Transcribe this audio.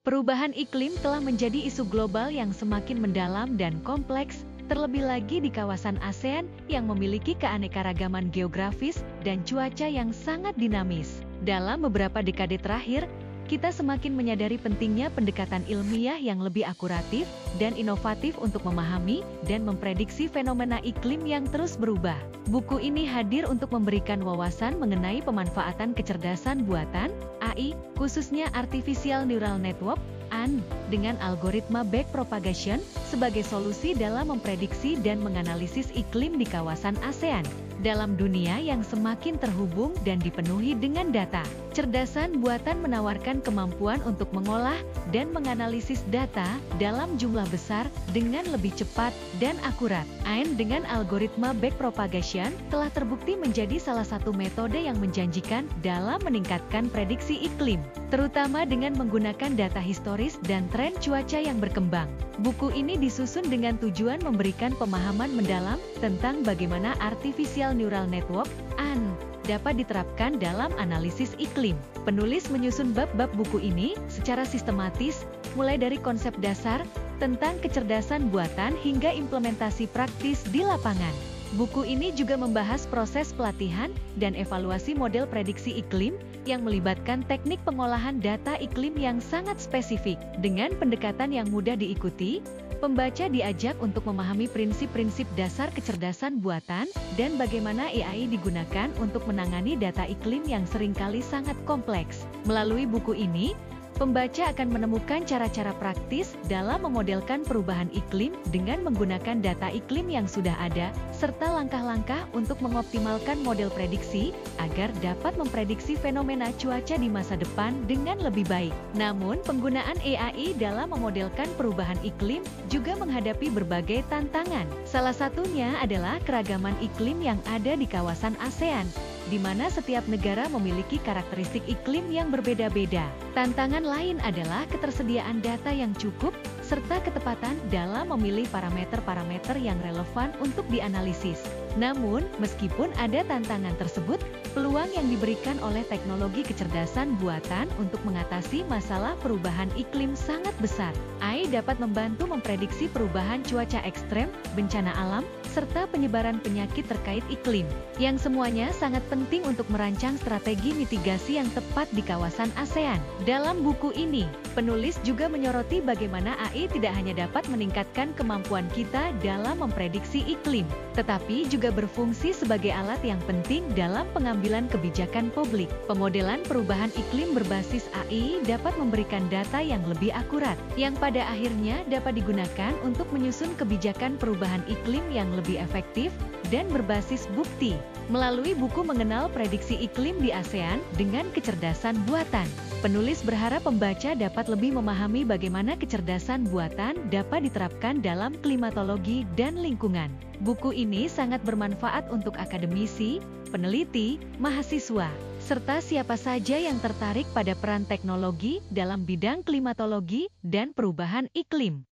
Perubahan iklim telah menjadi isu global yang semakin mendalam dan kompleks, terlebih lagi di kawasan ASEAN yang memiliki keanekaragaman geografis dan cuaca yang sangat dinamis. Dalam beberapa dekade terakhir, kita semakin menyadari pentingnya pendekatan ilmiah yang lebih akuratif dan inovatif untuk memahami dan memprediksi fenomena iklim yang terus berubah. Buku ini hadir untuk memberikan wawasan mengenai pemanfaatan kecerdasan buatan, AI, khususnya Artificial Neural Network, ANN, dengan algoritma backpropagation sebagai solusi dalam memprediksi dan menganalisis iklim di kawasan ASEAN. Dalam dunia yang semakin terhubung dan dipenuhi dengan data, cerdasan buatan menawarkan kemampuan untuk mengolah dan menganalisis data dalam jumlah besar dengan lebih cepat dan akurat. ANN dengan algoritma backpropagation telah terbukti menjadi salah satu metode yang menjanjikan dalam meningkatkan prediksi iklim, terutama dengan menggunakan data historis dan tren cuaca yang berkembang. Buku ini disusun dengan tujuan memberikan pemahaman mendalam tentang bagaimana Artificial Neural Network, ANN, dapat diterapkan dalam analisis iklim. Penulis menyusun bab-bab buku ini secara sistematis, mulai dari konsep dasar tentang kecerdasan buatan hingga implementasi praktis di lapangan. Buku ini juga membahas proses pelatihan dan evaluasi model prediksi iklim yang melibatkan teknik pengolahan data iklim yang sangat spesifik. Dengan pendekatan yang mudah diikuti, pembaca diajak untuk memahami prinsip-prinsip dasar kecerdasan buatan dan bagaimana AI digunakan untuk menangani data iklim yang seringkali sangat kompleks. Melalui buku ini, pembaca akan menemukan cara-cara praktis dalam memodelkan perubahan iklim dengan menggunakan data iklim yang sudah ada, serta langkah-langkah untuk mengoptimalkan model prediksi agar dapat memprediksi fenomena cuaca di masa depan dengan lebih baik. Namun, penggunaan AI dalam memodelkan perubahan iklim juga menghadapi berbagai tantangan. Salah satunya adalah keragaman iklim yang ada di kawasan ASEAN, di mana setiap negara memiliki karakteristik iklim yang berbeda-beda. Tantangan lain adalah ketersediaan data yang cukup, serta ketepatan dalam memilih parameter-parameter yang relevan untuk dianalisis. Namun, meskipun ada tantangan tersebut, peluang yang diberikan oleh teknologi kecerdasan buatan untuk mengatasi masalah perubahan iklim sangat besar. AI dapat membantu memprediksi perubahan cuaca ekstrem, bencana alam, serta penyebaran penyakit terkait iklim, yang semuanya sangat penting untuk merancang strategi mitigasi yang tepat di kawasan ASEAN. Dalam buku ini, penulis juga menyoroti bagaimana AI tidak hanya dapat meningkatkan kemampuan kita dalam memprediksi iklim, tetapi juga berfungsi sebagai alat yang penting dalam pengambilan kebijakan publik. Pemodelan perubahan iklim berbasis AI dapat memberikan data yang lebih akurat, yang pada akhirnya dapat digunakan untuk menyusun kebijakan perubahan iklim yang lebih efektif dan berbasis bukti. Melalui buku Mengenal Prediksi Iklim di ASEAN dengan Kecerdasan Buatan, penulis berharap pembaca dapat lebih memahami bagaimana kecerdasan buatan dapat diterapkan dalam klimatologi dan lingkungan. Buku ini sangat bermanfaat untuk akademisi, peneliti, mahasiswa, serta siapa saja yang tertarik pada peran teknologi dalam bidang klimatologi dan perubahan iklim.